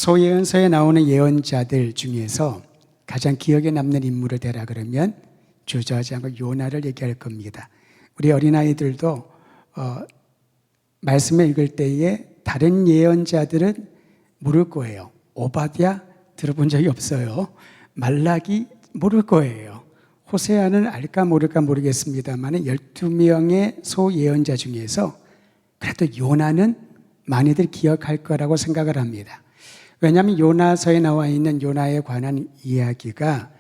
소예언서에 나오는 예언자들 중에서 가장 기억에 남는 인물을 대라 그러면 주저하지 않고 요나를 얘기할 겁니다. 우리 어린아이들도 말씀을 읽을 때에 다른 예언자들은 모를 거예요. 오바댜 들어본 적이 없어요. 말라기 모를 거예요. 호세아는 알까 모를까 모르겠습니다만 12명의 소예언자 중에서 그래도 요나는 많이들 기억할 거라고 생각을 합니다. 왜냐하면 요나서에 나와 있는 요나에 관한 이야기가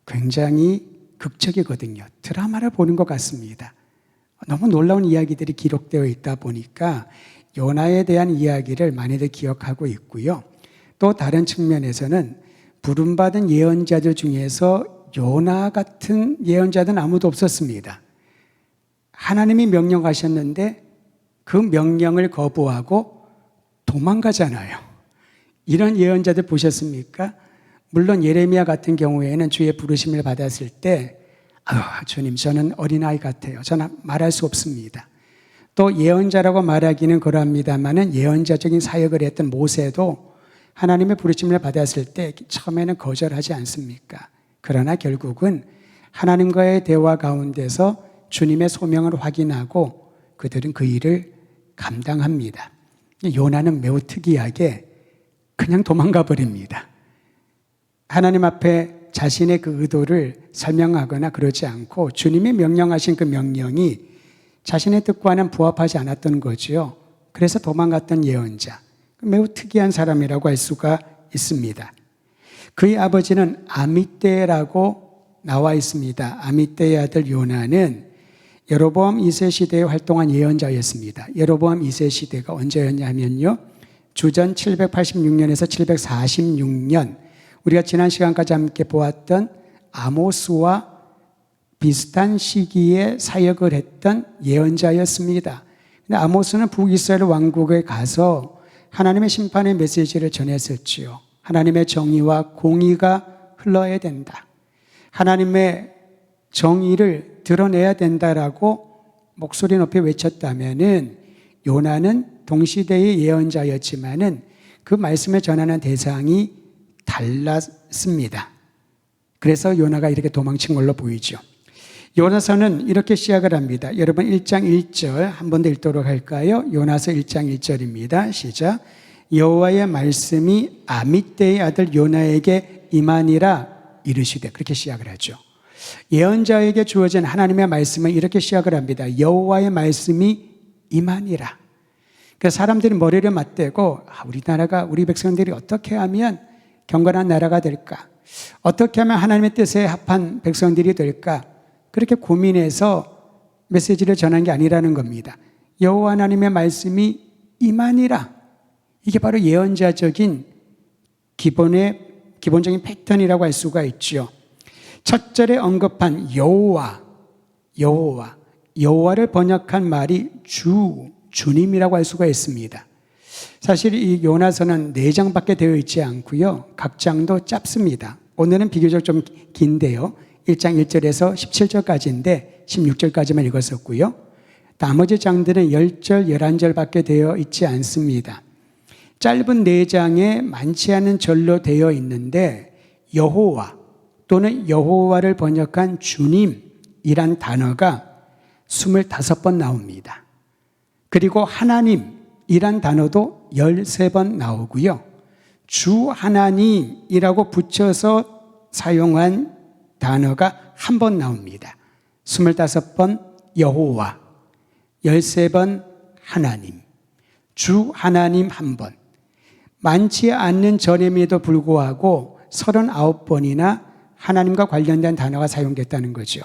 굉장히 극적이거든요. 드라마를 보는 것 같습니다. 너무 놀라운 이야기들이 기록되어 있다 보니까 요나에 대한 이야기를 많이들 기억하고 있고요. 또 다른 측면에서는 부름받은 예언자들 중에서 요나 같은 예언자들은 아무도 없었습니다. 하나님이 명령하셨는데 그 명령을 거부하고 도망가잖아요. 이런 예언자들 보셨습니까? 물론 예레미야 같은 경우에는 주의 부르심을 받았을 때 주님 저는 어린아이 같아요. 저는 말할 수 없습니다. 또 예언자라고 말하기는 그러합니다만 예언자적인 사역을 했던 모세도 하나님의 부르심을 받았을 때 처음에는 거절하지 않습니까? 그러나 결국은 하나님과의 대화 가운데서 주님의 소명을 확인하고 그들은 그 일을 감당합니다. 요나는 매우 특이하게 그냥 도망가 버립니다. 하나님 앞에 자신의 그 의도를 설명하거나 그러지 않고 주님이 명령하신 그 명령이 자신의 뜻과는 부합하지 않았던 거죠. 그래서 도망갔던 예언자. 매우 특이한 사람이라고 할 수가 있습니다. 그의 아버지는 아미떼라고 나와 있습니다. 아미떼의 아들 요나는 여로보암 2세 시대에 활동한 예언자였습니다. 여로보암 2세 시대가 언제였냐면요. 주전 786년에서 746년 우리가 지난 시간까지 함께 보았던 아모스와 비슷한 시기에 사역을 했던 예언자였습니다. 근데 아모스는 북이스라엘 왕국에 가서 하나님의 심판의 메시지를 전했었지요. 하나님의 정의와 공의가 흘러야 된다. 하나님의 정의를 드러내야 된다라고 목소리 높이 외쳤다면은 요나는 동시대의 예언자였지만은 그 말씀을 전하는 대상이 달랐습니다. 그래서 요나가 이렇게 도망친 걸로 보이죠. 요나서는 이렇게 시작을 합니다. 여러분 1장 1절 한 번 더 읽도록 할까요? 요나서 1장 1절입니다. 시작. 여호와의 말씀이 아미떼의 아들 요나에게 임하니라 이르시되 그렇게 시작을 하죠. 예언자에게 주어진 하나님의 말씀은 이렇게 시작을 합니다. 여호와의 말씀이 임하니라. 그래서 사람들이 머리를 맞대고 우리나라가 우리 백성들이 어떻게 하면 경건한 나라가 될까? 어떻게 하면 하나님의 뜻에 합한 백성들이 될까? 그렇게 고민해서 메시지를 전한 게 아니라는 겁니다. 여호와 하나님의 말씀이 임하니라. 이게 바로 예언자적인 기본적인 패턴이라고 할 수가 있죠. 첫 절에 언급한 여호와를 번역한 말이 주님이라고 할 수가 있습니다. 사실 이 요나서는 4장밖에 되어 있지 않고요. 각 장도 짧습니다. 오늘은 비교적 좀 긴데요. 1장 1절에서 17절까지인데 16절까지만 읽었었고요. 나머지 장들은 10절, 11절밖에 되어 있지 않습니다. 짧은 4장에 많지 않은 절로 되어 있는데 여호와 또는 여호와를 번역한 주님이란 단어가 25번 나옵니다. 그리고 하나님이란 단어도 13번 나오고요. 주 하나님이라고 붙여서 사용한 단어가 한 번 나옵니다. 25번 여호와, 13번 하나님, 주 하나님 한 번. 많지 않는 절임에도 불구하고 39번이나 하나님과 관련된 단어가 사용됐다는 거죠.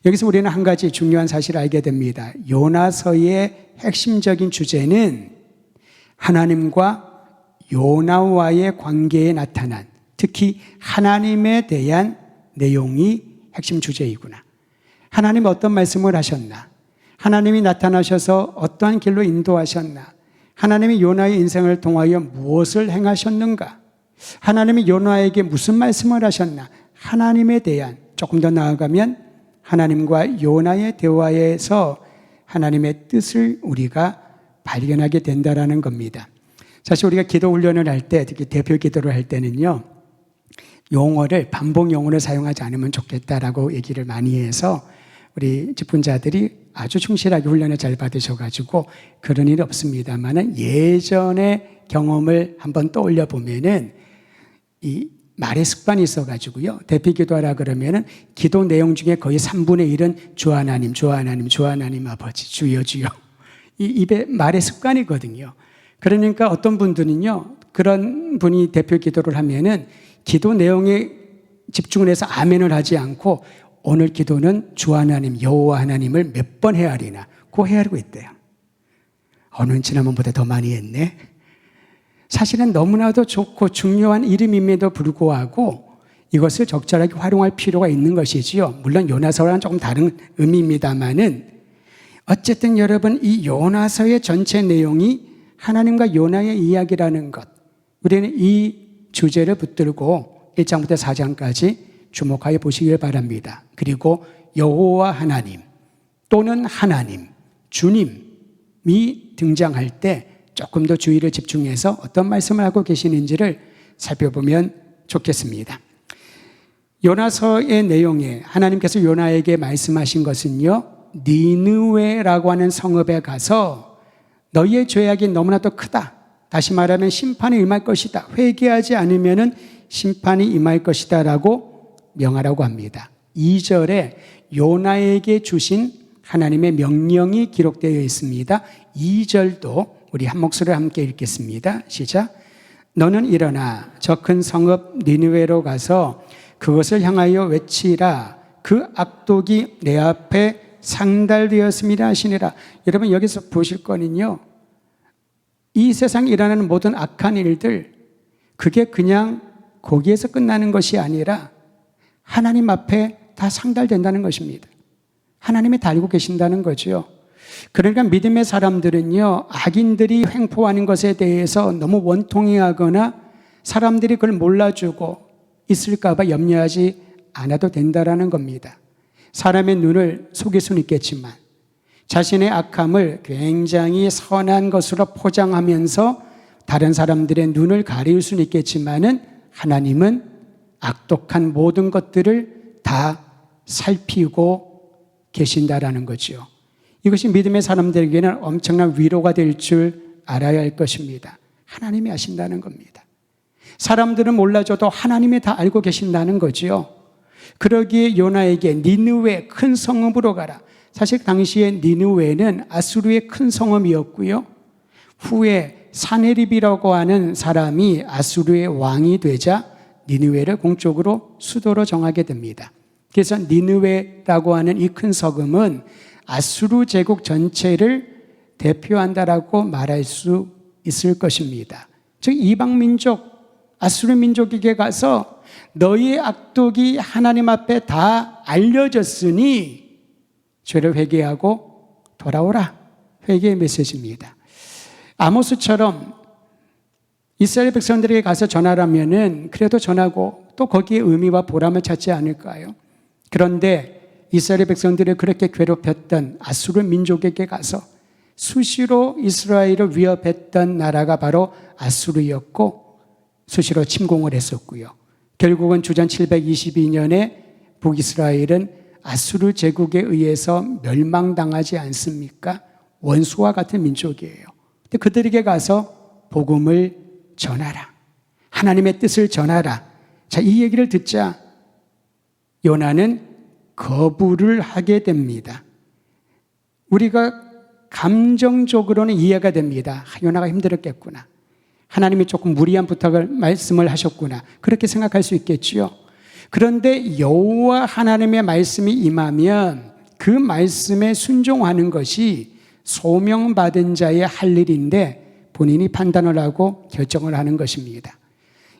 여기서 우리는 한 가지 중요한 사실을 알게 됩니다. 요나서의 핵심적인 주제는 하나님과 요나와의 관계에 나타난 특히 하나님에 대한 내용이 핵심 주제이구나. 하나님이 어떤 말씀을 하셨나? 하나님이 나타나셔서 어떠한 길로 인도하셨나? 하나님이 요나의 인생을 통하여 무엇을 행하셨는가? 하나님이 요나에게 무슨 말씀을 하셨나? 하나님에 대한, 조금 더 나아가면 하나님과 요나의 대화에서 하나님의 뜻을 우리가 발견하게 된다라는 겁니다. 사실 우리가 기도 훈련을 할 때, 특히 대표 기도를 할 때는요, 용어를 반복 용어를 사용하지 않으면 좋겠다라고 얘기를 많이 해서 우리 직분자들이 아주 충실하게 훈련을 잘 받으셔가지고 그런 일이 없습니다만은 예전의 경험을 한번 떠올려 보면은 이 말의 습관이 있어가지고요. 대피 기도하라 그러면은 기도 내용 중에 거의 3분의 1은 주 하나님, 주 하나님, 주 하나님 아버지, 주여, 주여. 이 입에 말의 습관이거든요. 그러니까 어떤 분들은요, 그런 분이 대표 기도를 하면은 기도 내용에 집중을 해서 아멘을 하지 않고 오늘 기도는 주 하나님, 여호와 하나님을 몇 번 헤아리나, 그거 헤아리고 있대요. 오늘은 지난번보다 더 많이 했네. 사실은 너무나도 좋고 중요한 이름임에도 불구하고 이것을 적절하게 활용할 필요가 있는 것이지요. 물론 요나서와는 조금 다른 의미입니다만은 어쨌든 여러분 이 요나서의 전체 내용이 하나님과 요나의 이야기라는 것, 우리는 이 주제를 붙들고 1장부터 4장까지 주목하여 보시길 바랍니다. 그리고 여호와 하나님 또는 하나님, 주님이 등장할 때 조금 더 주의를 집중해서 어떤 말씀을 하고 계시는지를 살펴보면 좋겠습니다. 요나서의 내용에 하나님께서 요나에게 말씀하신 것은요, 니느웨라고 하는 성읍에 가서 너희의 죄악이 너무나도 크다. 다시 말하면 심판이 임할 것이다. 회개하지 않으면 심판이 임할 것이다 라고 명하라고 합니다. 2절에 요나에게 주신 하나님의 명령이 기록되어 있습니다. 2절도 우리 한 목소리로 함께 읽겠습니다. 시작. 너는 일어나 저 큰 성읍 니느웨로 가서 그것을 향하여 외치라. 그 악독이 내 앞에 상달되었습니다 하시니라. 여러분 여기서 보실 거는요, 이 세상에 일어나는 모든 악한 일들, 그게 그냥 거기에서 끝나는 것이 아니라 하나님 앞에 다 상달된다는 것입니다. 하나님이 다 알고 계신다는 거죠. 그러니까 믿음의 사람들은요, 악인들이 횡포하는 것에 대해서 너무 원통해하거나 사람들이 그걸 몰라주고 있을까 봐 염려하지 않아도 된다라는 겁니다. 사람의 눈을 속일 수는 있겠지만 자신의 악함을 굉장히 선한 것으로 포장하면서 다른 사람들의 눈을 가릴 수는 있겠지만은 하나님은 악독한 모든 것들을 다 살피고 계신다라는 거죠. 이것이 믿음의 사람들에게는 엄청난 위로가 될 줄 알아야 할 것입니다. 하나님이 아신다는 겁니다. 사람들은 몰라줘도 하나님이 다 알고 계신다는 거죠. 그러기에 요나에게 니느웨 큰 성읍으로 가라. 사실 당시에 니느웨는 아수르의 큰 성읍이었고요. 후에 사네립이라고 하는 사람이 아수르의 왕이 되자 니느웨를 공적으로 수도로 정하게 됩니다. 그래서 니느웨라고 하는 이 큰 성읍은 아수르 제국 전체를 대표한다라고 말할 수 있을 것입니다. 즉 이방 민족, 아수르 민족에게 가서 너희의 악독이 하나님 앞에 다 알려졌으니 죄를 회개하고 돌아오라. 회개의 메시지입니다. 아모스처럼 이스라엘 백성들에게 가서 전하라면은 그래도 전하고 또 거기에 의미와 보람을 찾지 않을까요? 그런데 이스라엘 백성들을 그렇게 괴롭혔던 아수르 민족에게 가서 수시로 이스라엘을 위협했던 나라가 바로 아수르였고 수시로 침공을 했었고요. 결국은 주전 722년에 북이스라엘은 아수르 제국에 의해서 멸망당하지 않습니까? 원수와 같은 민족이에요. 근데 그들에게 가서 복음을 전하라. 하나님의 뜻을 전하라. 자, 이 얘기를 듣자 요나는 거부를 하게 됩니다. 우리가 감정적으로는 이해가 됩니다. 요나가 힘들었겠구나. 하나님이 조금 무리한 말씀을 하셨구나. 그렇게 생각할 수 있겠지요. 그런데 여호와 하나님의 말씀이 임하면 그 말씀에 순종하는 것이 소명받은 자의 할 일인데 본인이 판단을 하고 결정을 하는 것입니다.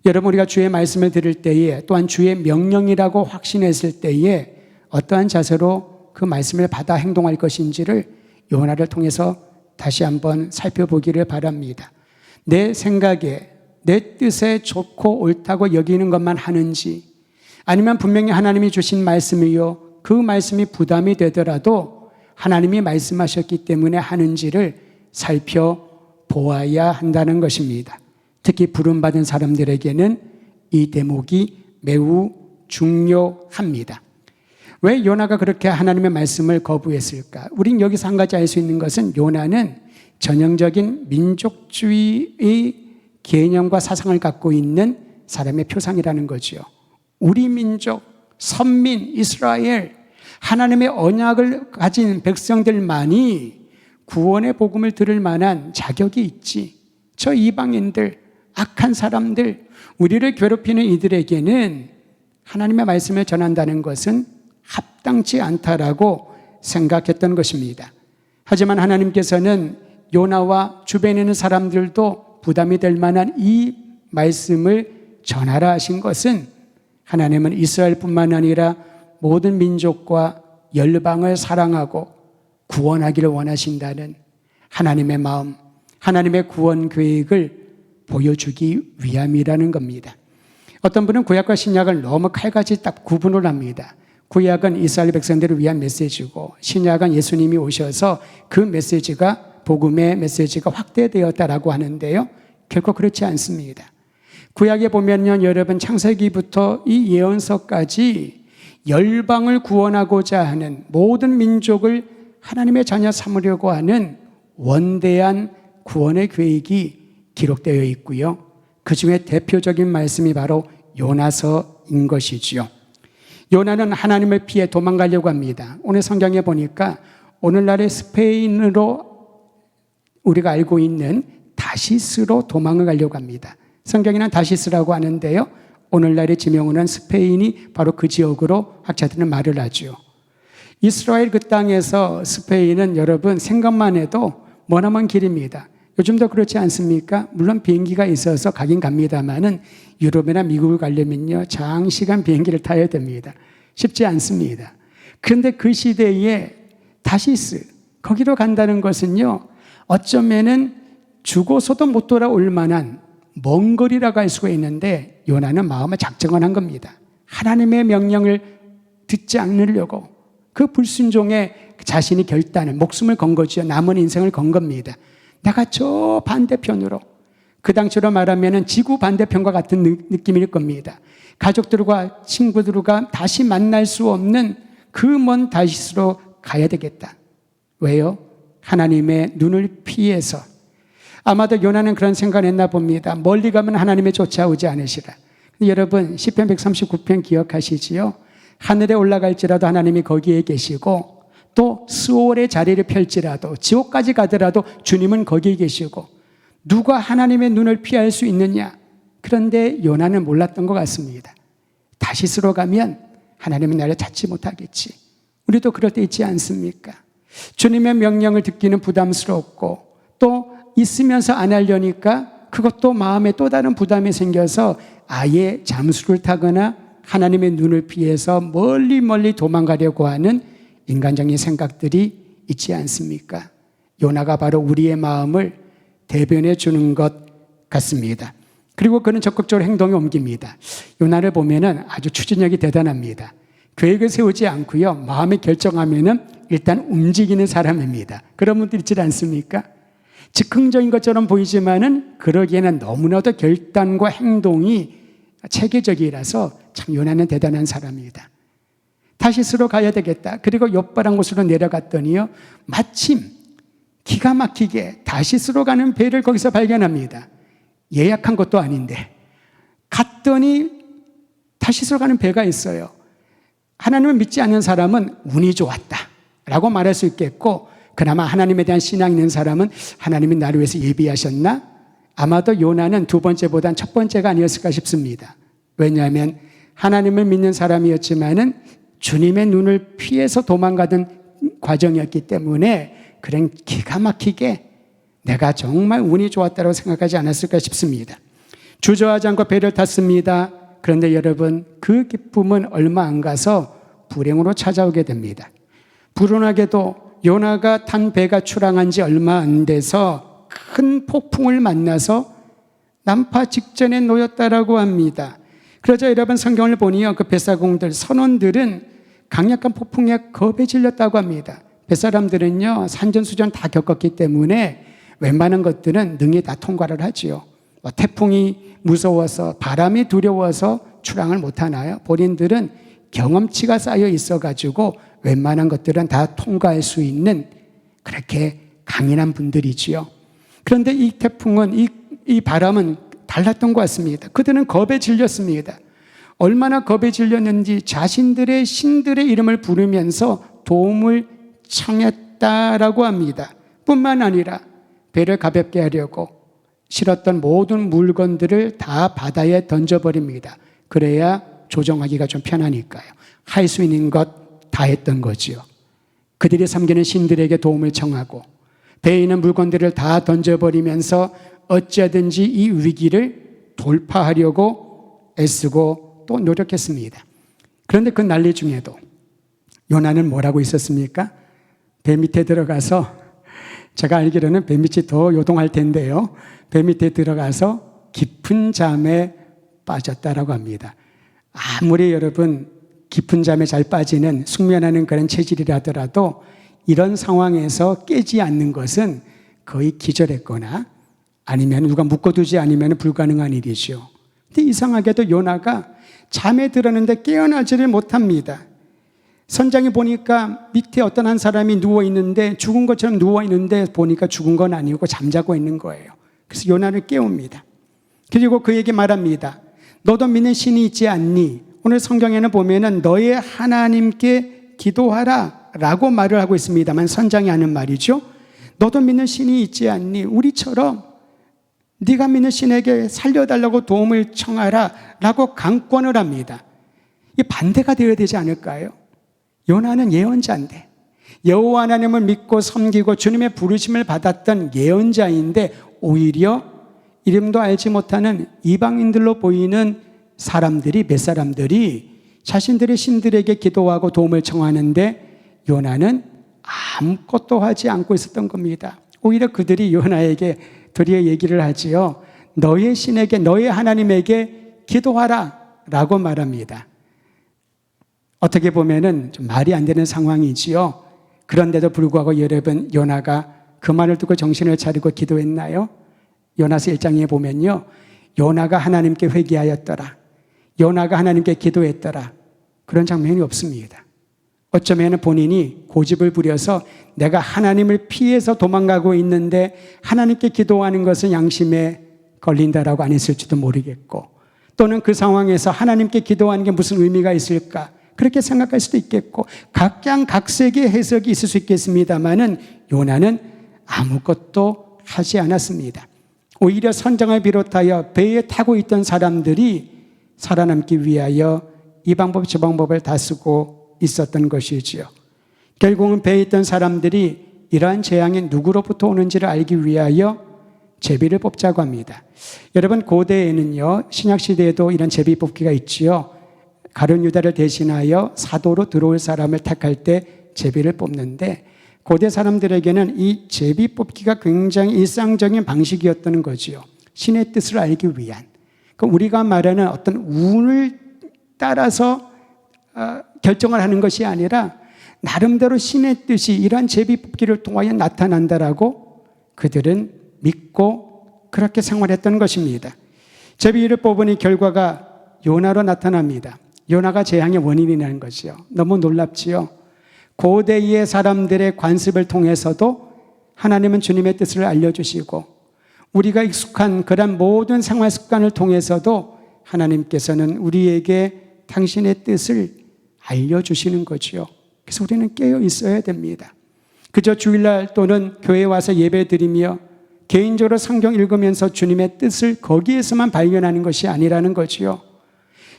여러분 우리가 주의 말씀을 들을 때에 또한 주의 명령이라고 확신했을 때에 어떠한 자세로 그 말씀을 받아 행동할 것인지를 요나를 통해서 다시 한번 살펴보기를 바랍니다. 내 생각에 내 뜻에 좋고 옳다고 여기는 것만 하는지 아니면 분명히 하나님이 주신 말씀이요 그 말씀이 부담이 되더라도 하나님이 말씀하셨기 때문에 하는지를 살펴보아야 보아야 한다는 것입니다. 특히 부름받은 사람들에게는 이 대목이 매우 중요합니다. 왜 요나가 그렇게 하나님의 말씀을 거부했을까? 우린 여기서 한 가지 알 수 있는 것은 요나는 전형적인 민족주의의 개념과 사상을 갖고 있는 사람의 표상이라는 거죠. 우리 민족, 선민, 이스라엘, 하나님의 언약을 가진 백성들만이 구원의 복음을 들을 만한 자격이 있지. 저 이방인들, 악한 사람들, 우리를 괴롭히는 이들에게는 하나님의 말씀을 전한다는 것은 합당치 않다라고 생각했던 것입니다. 하지만 하나님께서는 요나와 주변에 있는 사람들도 부담이 될 만한 이 말씀을 전하라 하신 것은 하나님은 이스라엘뿐만 아니라 모든 민족과 열방을 사랑하고 구원하기를 원하신다는 하나님의 마음, 하나님의 구원 계획을 보여주기 위함이라는 겁니다. 어떤 분은 구약과 신약을 너무 칼같이 딱 구분을 합니다. 구약은 이스라엘 백성들을 위한 메시지고 신약은 예수님이 오셔서 그 메시지가 복음의 메시지가 확대되었다라고 하는데요. 결코 그렇지 않습니다. 구약에 보면요, 여러분 창세기부터 이 예언서까지 열방을 구원하고자 하는 모든 민족을 하나님의 자녀 삼으려고 하는 원대한 구원의 계획이 기록되어 있고요. 그 중에 대표적인 말씀이 바로 요나서인 것이지요. 요나는 하나님을 피해 도망가려고 합니다. 오늘 성경에 보니까 오늘날의 스페인으로 우리가 알고 있는 다시스로 도망을 가려고 합니다. 성경에는 다시스라고 하는데요. 오늘날의 지명으로는 스페인이 바로 그 지역으로 학자들은 말을 하죠. 이스라엘 그 땅에서 스페인은 여러분 생각만 해도 머나먼 길입니다. 요즘도 그렇지 않습니까? 물론 비행기가 있어서 가긴 갑니다만은 유럽이나 미국을 가려면요 장시간 비행기를 타야 됩니다. 쉽지 않습니다. 그런데 그 시대에 다시스 거기로 간다는 것은요 어쩌면은 죽어서도 못 돌아올 만한 먼 거리라고 할 수가 있는데 요나는 마음을 작정을 한 겁니다. 하나님의 명령을 듣지 않으려고 그 불순종에 자신이 결단을 목숨을 건 거죠. 남은 인생을 건 겁니다. 내가 저 반대편으로 그 당시로 말하면 지구 반대편과 같은 느낌일 겁니다. 가족들과 친구들과 다시 만날 수 없는 그 먼 다시스로 가야 되겠다. 왜요? 하나님의 눈을 피해서. 아마도 요나는 그런 생각을 했나 봅니다. 멀리 가면 하나님이 쫓아오지 않으시라. 여러분 시편 139편 기억하시지요? 하늘에 올라갈지라도 하나님이 거기에 계시고 또 스올의 자리를 펼지라도 지옥까지 가더라도 주님은 거기에 계시고 누가 하나님의 눈을 피할 수 있느냐? 그런데 요나는 몰랐던 것 같습니다. 다시스로 가면 하나님은 나를 찾지 못하겠지. 우리도 그럴 때 있지 않습니까? 주님의 명령을 듣기는 부담스럽고 또 있으면서 안 하려니까 그것도 마음에 또 다른 부담이 생겨서 아예 잠수를 타거나 하나님의 눈을 피해서 멀리 도망가려고 하는 인간적인 생각들이 있지 않습니까? 요나가 바로 우리의 마음을 대변해 주는 것 같습니다. 그리고 그는 적극적으로 행동에 옮깁니다. 요나를 보면은 아주 추진력이 대단합니다. 계획을 세우지 않고요. 마음에 결정하면은 일단 움직이는 사람입니다. 그런 분들 있지 않습니까? 즉흥적인 것처럼 보이지만은 그러기에는 너무나도 결단과 행동이 체계적이라서 참 요나는 대단한 사람입니다. 다시스로 가야 되겠다. 그리고 옆바란 곳으로 내려갔더니요. 마침 기가 막히게 다시스로 가는 배를 거기서 발견합니다. 예약한 것도 아닌데. 갔더니 다시스로 가는 배가 있어요. 하나님을 믿지 않는 사람은 운이 좋았다 라고 말할 수 있겠고 그나마 하나님에 대한 신앙이 있는 사람은 하나님이 나를 위해서 예비하셨나? 아마도 요나는 두 번째보단 첫 번째가 아니었을까 싶습니다. 왜냐하면 하나님을 믿는 사람이었지만은 주님의 눈을 피해서 도망가던 과정이었기 때문에 그런 기가 막히게 내가 정말 운이 좋았다고 생각하지 않았을까 싶습니다. 주저하지 않고 배를 탔습니다. 그런데 여러분 그 기쁨은 얼마 안 가서 불행으로 찾아오게 됩니다. 불운하게도 요나가 탄 배가 출항한 지 얼마 안 돼서 큰 폭풍을 만나서 난파 직전에 놓였다라고 합니다. 그러자 여러분 성경을 보니요 그 뱃사공들 선원들은 강력한 폭풍에 겁에 질렸다고 합니다. 뱃사람들은요 산전수전 다 겪었기 때문에 웬만한 것들은 능히 다 통과를 하지요. 태풍이 무서워서 바람이 두려워서 출항을 못하나요? 본인들은 경험치가 쌓여 있어가지고 웬만한 것들은 다 통과할 수 있는 그렇게 강인한 분들이지요. 그런데 이 태풍은 이 바람은 달랐던 것 같습니다. 그들은 겁에 질렸습니다. 얼마나 겁에 질렸는지 자신들의 신들의 이름을 부르면서 도움을 청했다라고 합니다. 뿐만 아니라 배를 가볍게 하려고 실었던 모든 물건들을 다 바다에 던져버립니다. 그래야 조정하기가 좀 편하니까요. 할 수 있는 것 다 했던 거지요. 그들이 섬기는 신들에게 도움을 청하고 배에 있는 물건들을 다 던져버리면서 어찌하든지 이 위기를 돌파하려고 애쓰고 또 노력했습니다. 그런데 그 난리 중에도 요나는 뭐라고 있었습니까? 배 밑에 들어가서, 제가 알기로는 배 밑이 더 요동할 텐데요, 배 밑에 들어가서 깊은 잠에 빠졌다라고 합니다. 아무리 여러분 깊은 잠에 잘 빠지는 숙면하는 그런 체질이라 하더라도 이런 상황에서 깨지 않는 것은 거의 기절했거나 아니면 누가 묶어두지 않으면 불가능한 일이죠. 근데 이상하게도 요나가 잠에 들었는데 깨어나지를 못합니다. 선장이 보니까 밑에 어떤 한 사람이 누워있는데, 죽은 것처럼 누워있는데 보니까 죽은 건 아니고 잠자고 있는 거예요. 그래서 요나를 깨웁니다. 그리고 그에게 말합니다. 너도 믿는 신이 있지 않니? 오늘 성경에는 보면은 너의 하나님께 기도하라 라고 말을 하고 있습니다만 선장이 하는 말이죠. 너도 믿는 신이 있지 않니? 우리처럼 네가 믿는 신에게 살려달라고 도움을 청하라 라고 강권을 합니다. 이 반대가 되어야 되지 않을까요? 요나는 예언자인데, 여호와 하나님을 믿고 섬기고 주님의 부르심을 받았던 예언자인데 오히려 이름도 알지 못하는 이방인들로 보이는 사람들이, 몇 사람들이 자신들의 신들에게 기도하고 도움을 청하는데 요나는 아무것도 하지 않고 있었던 겁니다. 오히려 그들이 요나에게 도리어 얘기를 하지요. 너의 신에게, 너의 하나님에게 기도하라 라고 말합니다. 어떻게 보면은 좀 말이 안 되는 상황이지요. 그런데도 불구하고 여러분, 요나가 그 말을 듣고 정신을 차리고 기도했나요? 요나서 1장에 보면요, 요나가 하나님께 회개하였더라, 요나가 하나님께 기도했더라, 그런 장면이 없습니다. 어쩌면 본인이 고집을 부려서 내가 하나님을 피해서 도망가고 있는데 하나님께 기도하는 것은 양심에 걸린다라고 안 했을지도 모르겠고, 또는 그 상황에서 하나님께 기도하는 게 무슨 의미가 있을까 그렇게 생각할 수도 있겠고, 각양각색의 해석이 있을 수 있겠습니다만은 요나는 아무것도 하지 않았습니다. 오히려 선장을 비롯하여 배에 타고 있던 사람들이 살아남기 위하여 이 방법 저 방법을 다 쓰고 있었던 것이지요. 결국은 배에 있던 사람들이 이러한 재앙이 누구로부터 오는지를 알기 위하여 제비를 뽑자고 합니다. 여러분, 고대에는요, 신약시대에도 이런 제비 뽑기가 있지요. 가룟 유다를 대신하여 사도로 들어올 사람을 택할 때 제비를 뽑는데, 고대 사람들에게는 이 제비 뽑기가 굉장히 일상적인 방식이었다는 거지요. 신의 뜻을 알기 위한. 우리가 말하는 어떤 운을 따라서 결정을 하는 것이 아니라 나름대로 신의 뜻이 이러한 제비 뽑기를 통하여 나타난다라고 그들은 믿고 그렇게 생활했던 것입니다. 제비를 뽑으니 결과가 요나로 나타납니다. 요나가 재앙의 원인이라는 것이요. 너무 놀랍지요. 고대의 사람들의 관습을 통해서도 하나님은 주님의 뜻을 알려주시고, 우리가 익숙한 그런 모든 생활 습관을 통해서도 하나님께서는 우리에게 당신의 뜻을 알려주시는 거지요. 그래서 우리는 깨어 있어야 됩니다. 그저 주일날 또는 교회에 와서 예배 드리며 개인적으로 성경 읽으면서 주님의 뜻을 거기에서만 발견하는 것이 아니라는 거지요.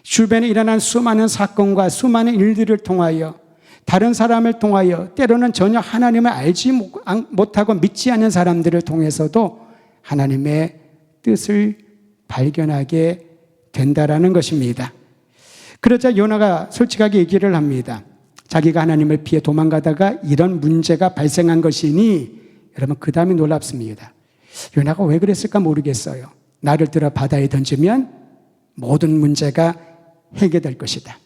주변에 일어난 수많은 사건과 수많은 일들을 통하여, 다른 사람을 통하여, 때로는 전혀 하나님을 알지 못하고 믿지 않는 사람들을 통해서도 하나님의 뜻을 발견하게 된다라는 것입니다. 그러자 요나가 솔직하게 얘기를 합니다. 자기가 하나님을 피해 도망가다가 이런 문제가 발생한 것이니, 여러분, 그 다음이 놀랍습니다. 요나가 왜 그랬을까 모르겠어요. 나를 들어 바다에 던지면 모든 문제가 해결될 것이다.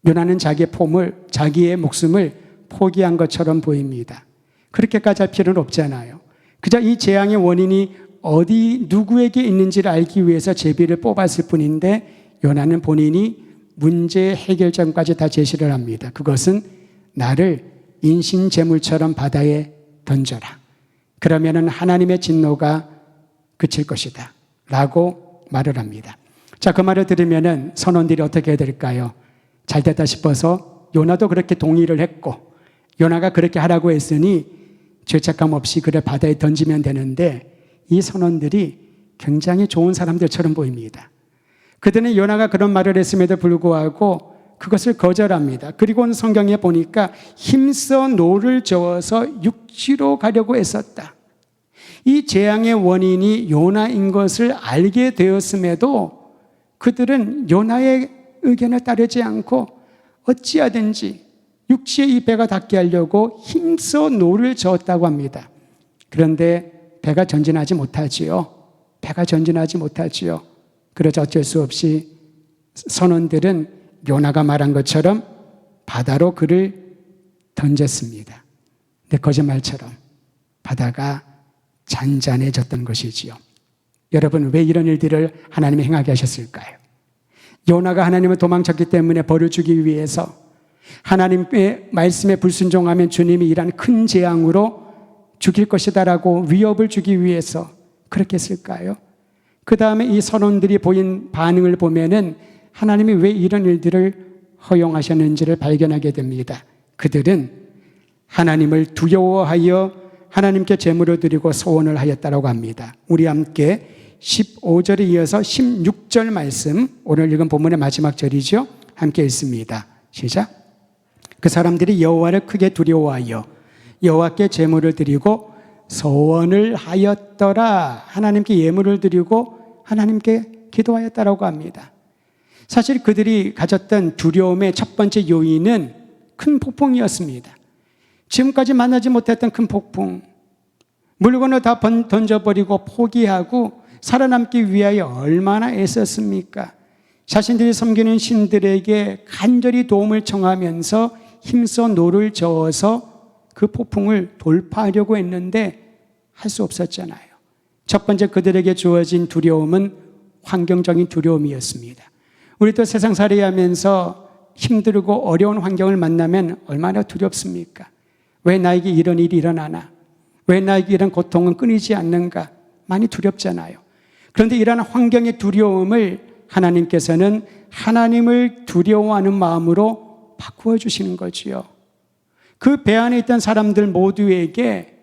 요나는 자기의 목숨을 포기한 것처럼 보입니다. 그렇게까지 할 필요는 없잖아요. 그저 이 재앙의 원인이 어디 누구에게 있는지를 알기 위해서 제비를 뽑았을 뿐인데 요나는 본인이 문제 해결점까지 다 제시를 합니다. 그것은 나를 인신제물처럼 바다에 던져라. 그러면은 하나님의 진노가 그칠 것이다. 라고 말을 합니다. 자, 그 말을 들으면은 선원들이 어떻게 해야 될까요? 잘 됐다 싶어서 요나도 그렇게 동의를 했고 요나가 그렇게 하라고 했으니 죄책감 없이 그래 바다에 던지면 되는데 이 선원들이 굉장히 좋은 사람들처럼 보입니다. 그들은 요나가 그런 말을 했음에도 불구하고 그것을 거절합니다. 그리고는 성경에 보니까 힘써 노를 저어서 육지로 가려고 애썼다. 이 재앙의 원인이 요나인 것을 알게 되었음에도 그들은 요나의 의견을 따르지 않고 어찌하든지 육지에 이 배가 닿게 하려고 힘써 노를 저었다고 합니다. 그런데 배가 전진하지 못하지요. 배가 전진하지 못하지요. 그러자 어쩔 수 없이 선원들은 요나가 말한 것처럼 바다로 그를 던졌습니다. 근데 거짓말처럼 바다가 잔잔해졌던 것이지요. 여러분, 왜 이런 일들을 하나님이 행하게 하셨을까요? 요나가 하나님을 도망쳤기 때문에 벌을 주기 위해서 하나님의 말씀에 불순종하면 주님이 이란 큰 재앙으로 죽일 것이다라고 위협을 주기 위해서 그렇게 했을까요? 그 다음에 이 선원들이 보인 반응을 보면은 하나님이 왜 이런 일들을 허용하셨는지를 발견하게 됩니다. 그들은 하나님을 두려워하여 하나님께 제물을 드리고 소원을 하였다라고 합니다. 우리 함께 15절에 이어서 16절 말씀, 오늘 읽은 본문의 마지막 절이죠. 함께 읽습니다. 시작. 그 사람들이 여호와를 크게 두려워하여 여호와께 제물을 드리고 소원을 하였더라. 하나님께 예물을 드리고 하나님께 기도하였다라고 합니다. 사실 그들이 가졌던 두려움의 첫 번째 요인은 큰 폭풍이었습니다. 지금까지 만나지 못했던 큰 폭풍, 물건을 다 던져버리고 포기하고 살아남기 위하여 얼마나 애썼습니까? 자신들이 섬기는 신들에게 간절히 도움을 청하면서 힘써 노를 저어서 그 폭풍을 돌파하려고 했는데 할 수 없었잖아요. 첫 번째 그들에게 주어진 두려움은 환경적인 두려움이었습니다. 우리도 세상살이 하면서 힘들고 어려운 환경을 만나면 얼마나 두렵습니까? 왜 나에게 이런 일이 일어나나? 왜 나에게 이런 고통은 끊이지 않는가? 많이 두렵잖아요. 그런데 이러한 환경의 두려움을 하나님께서는 하나님을 두려워하는 마음으로 바꾸어 주시는 거지요. 그 배 안에 있던 사람들 모두에게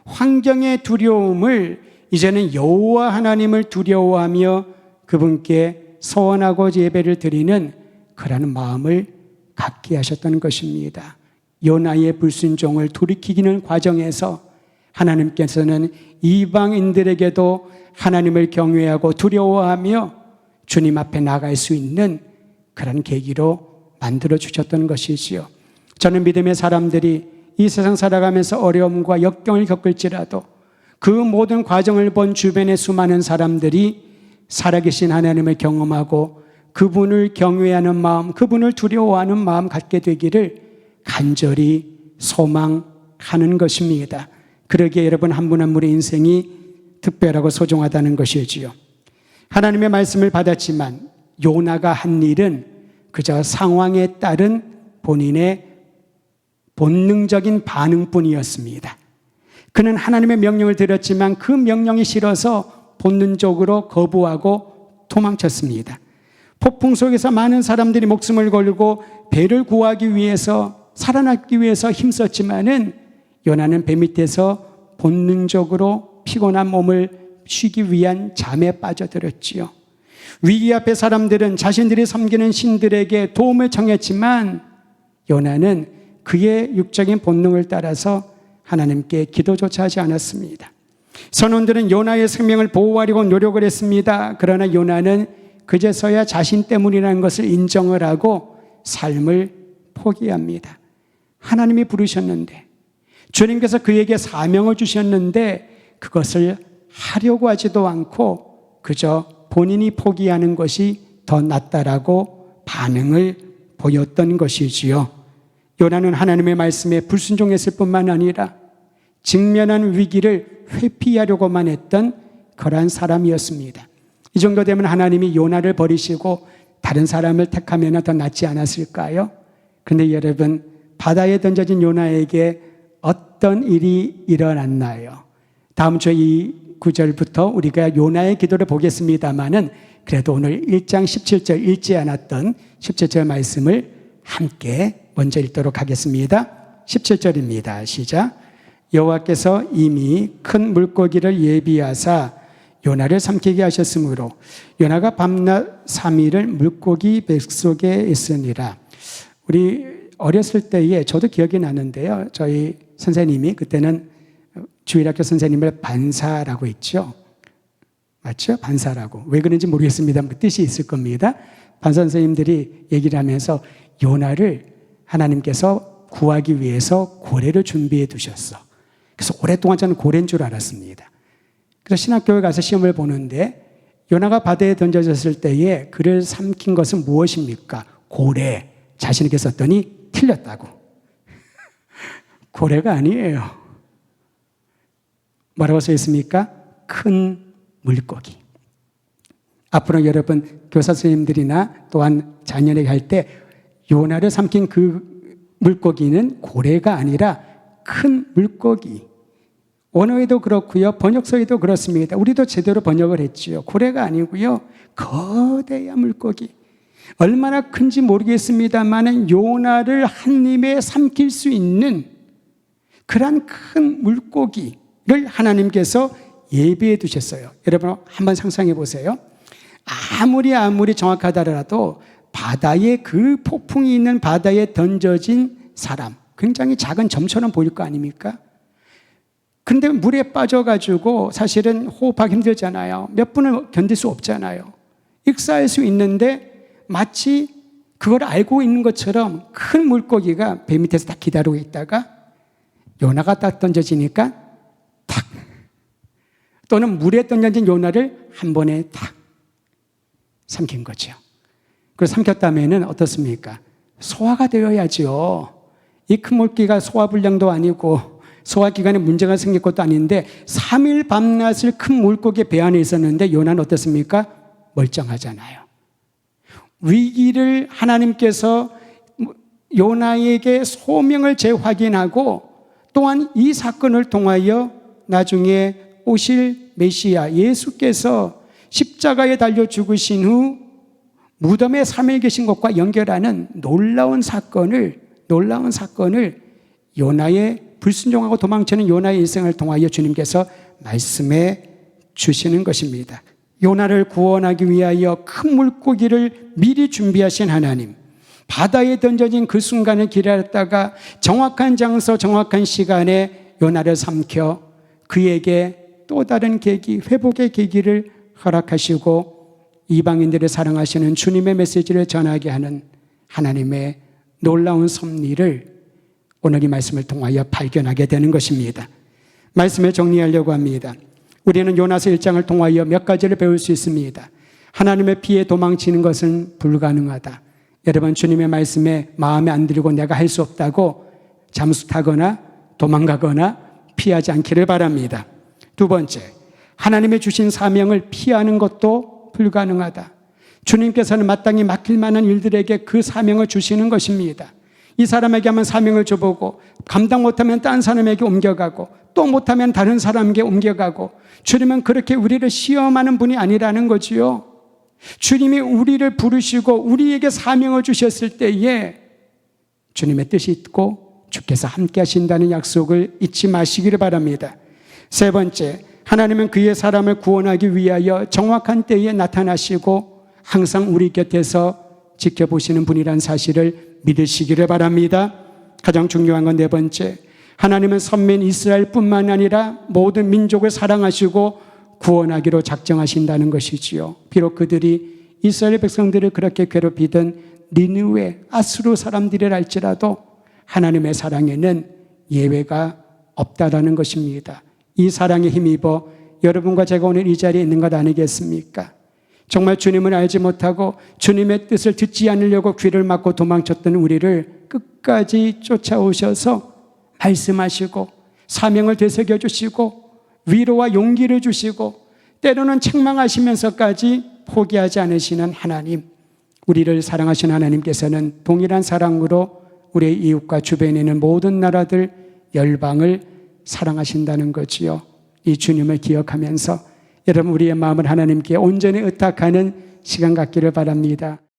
환경의 두려움을 이제는 여호와 하나님을 두려워하며 그분께 소원하고 예배를 드리는 그러한 마음을 갖게 하셨던 것입니다. 요나의 불순종을 돌이키는 과정에서 하나님께서는 이방인들에게도 하나님을 경외하고 두려워하며 주님 앞에 나갈 수 있는 그런 계기로 만들어 주셨던 것이지요. 저는 믿음의 사람들이 이 세상 살아가면서 어려움과 역경을 겪을지라도 그 모든 과정을 본 주변의 수많은 사람들이 살아계신 하나님을 경험하고 그분을 경외하는 마음, 그분을 두려워하는 마음 갖게 되기를 간절히 소망하는 것입니다. 그러기에 여러분 한 분 한 분의 인생이 특별하고 소중하다는 것이지요. 하나님의 말씀을 받았지만 요나가 한 일은 그저 상황에 따른 본인의 본능적인 반응뿐이었습니다. 그는 하나님의 명령을 들었지만 그 명령이 싫어서 본능적으로 거부하고 도망쳤습니다. 폭풍 속에서 많은 사람들이 목숨을 걸고 배를 구하기 위해서 살아남기 위해서 힘썼지만은 요나는 배 밑에서 본능적으로 피곤한 몸을 쉬기 위한 잠에 빠져들었지요. 위기 앞에 사람들은 자신들이 섬기는 신들에게 도움을 청했지만 요나는 그의 육적인 본능을 따라서 하나님께 기도조차 하지 않았습니다. 선원들은 요나의 생명을 보호하려고 노력을 했습니다. 그러나 요나는 그제서야 자신 때문이라는 것을 인정을 하고 삶을 포기합니다. 하나님이 부르셨는데 주님께서 그에게 사명을 주셨는데 그것을 하려고 하지도 않고 그저 본인이 포기하는 것이 더 낫다라고 반응을 보였던 것이지요. 요나는 하나님의 말씀에 불순종했을 뿐만 아니라 직면한 위기를 회피하려고만 했던 그러한 사람이었습니다. 이 정도 되면 하나님이 요나를 버리시고 다른 사람을 택하면 더 낫지 않았을까요? 그런데 여러분, 바다에 던져진 요나에게 어떤 일이 일어났나요? 다음 주 이 구절부터 우리가 요나의 기도를 보겠습니다마는 그래도 오늘 1장 17절 읽지 않았던 17절 말씀을 함께 먼저 읽도록 하겠습니다. 17절입니다. 시작. 여호와께서 이미 큰 물고기를 예비하사 요나를 삼키게 하셨으므로 요나가 밤낮 3일을 물고기 뱃속에 있으니라. 우리 어렸을 때에 저도 기억이 나는데요. 저희 선생님이 그때는 주일학교 선생님을 반사라고 했죠. 맞죠? 반사라고. 왜 그런지 모르겠습니다만 그 뜻이 있을 겁니다. 반사 선생님들이 얘기를 하면서 요나를 하나님께서 구하기 위해서 고래를 준비해 두셨어. 그래서 오랫동안 저는 고래인 줄 알았습니다. 그래서 신학교에 가서 시험을 보는데 요나가 바다에 던져졌을 때에 그를 삼킨 것은 무엇입니까? 고래. 자신에게 썼더니 틀렸다고. 고래가 아니에요. 뭐라고 써 있습니까? 큰 물고기. 앞으로 여러분 교사 선생님들이나 또한 자녀에게 할 때 요나를 삼킨 그 물고기는 고래가 아니라 큰 물고기. 원어에도 그렇고요. 번역서에도 그렇습니다. 우리도 제대로 번역을 했지요. 고래가 아니고요. 거대한 물고기. 얼마나 큰지 모르겠습니다만 요나를 한 입에 삼킬 수 있는 그런 큰 물고기를 하나님께서 예비해 두셨어요. 여러분 한번 상상해 보세요. 아무리 정확하더라도 바다에 그 폭풍이 있는 바다에 던져진 사람, 굉장히 작은 점처럼 보일 거 아닙니까? 그런데 물에 빠져가지고 사실은 호흡하기 힘들잖아요. 몇 분을 견딜 수 없잖아요. 익사할 수 있는데 마치 그걸 알고 있는 것처럼 큰 물고기가 배 밑에서 딱 기다리고 있다가 요나가 딱 던져지니까 탁, 또는 물에 던져진 요나를 한 번에 탁 삼킨 거죠. 그래서 삼켰다면 어떻습니까? 소화가 되어야죠. 이 큰 물고기가 소화불량도 아니고 소화기관에 문제가 생길 것도 아닌데 3일 밤낮을 큰 물고기 배 안에 있었는데 요나는 어떻습니까? 멀쩡하잖아요. 위기를 하나님께서 요나에게 소명을 재확인하고 또한 이 사건을 통하여 나중에 오실 메시아 예수께서 십자가에 달려 죽으신 후 무덤에 3일 계신 것과 연결하는 놀라운 사건을 요나의 불순종하고 도망치는 요나의 일생을 통하여 주님께서 말씀해 주시는 것입니다. 요나를 구원하기 위하여 큰 물고기를 미리 준비하신 하나님, 바다에 던져진 그 순간을 기다렸다가 정확한 장소 정확한 시간에 요나를 삼켜 그에게 또 다른 계기, 회복의 계기를 허락하시고 이방인들을 사랑하시는 주님의 메시지를 전하게 하는 하나님의 놀라운 섭리를 오늘 이 말씀을 통하여 발견하게 되는 것입니다. 말씀을 정리하려고 합니다. 우리는 요나서 1장을 통하여 몇 가지를 배울 수 있습니다. 하나님의 피해 도망치는 것은 불가능하다. 여러분 주님의 말씀에 마음에 안 들고 내가 할 수 없다고 잠수 타거나 도망가거나 피하지 않기를 바랍니다. 두 번째, 하나님의 주신 사명을 피하는 것도 불가능하다. 주님께서는 마땅히 맡길 만한 일들에게 그 사명을 주시는 것입니다. 이 사람에게 한번 사명을 줘보고 감당 못하면 딴 사람에게 옮겨가고 또 못하면 다른 사람에게 옮겨가고 주님은 그렇게 우리를 시험하는 분이 아니라는 거지요. 주님이 우리를 부르시고 우리에게 사명을 주셨을 때에 주님의 뜻이 있고 주께서 함께 하신다는 약속을 잊지 마시기를 바랍니다. 세 번째, 하나님은 그의 사람을 구원하기 위하여 정확한 때에 나타나시고 항상 우리 곁에서 지켜보시는 분이란 사실을 믿으시기를 바랍니다. 가장 중요한 건 네 번째, 하나님은 선민 이스라엘뿐만 아니라 모든 민족을 사랑하시고 구원하기로 작정하신다는 것이지요. 비록 그들이 이스라엘 백성들을 그렇게 괴롭히던 니느웨, 아수르 사람들이랄지라도 하나님의 사랑에는 예외가 없다라는 것입니다. 이 사랑에 힘입어 여러분과 제가 오늘 이 자리에 있는 것 아니겠습니까? 정말 주님을 알지 못하고 주님의 뜻을 듣지 않으려고 귀를 막고 도망쳤던 우리를 끝까지 쫓아오셔서 말씀하시고 사명을 되새겨 주시고 위로와 용기를 주시고 때로는 책망하시면서까지 포기하지 않으시는 하나님, 우리를 사랑하시는 하나님께서는 동일한 사랑으로 우리의 이웃과 주변에 있는 모든 나라들, 열방을 사랑하신다는 거지요. 이 주님을 기억하면서 여러분, 우리의 마음을 하나님께 온전히 의탁하는 시간 갖기를 바랍니다.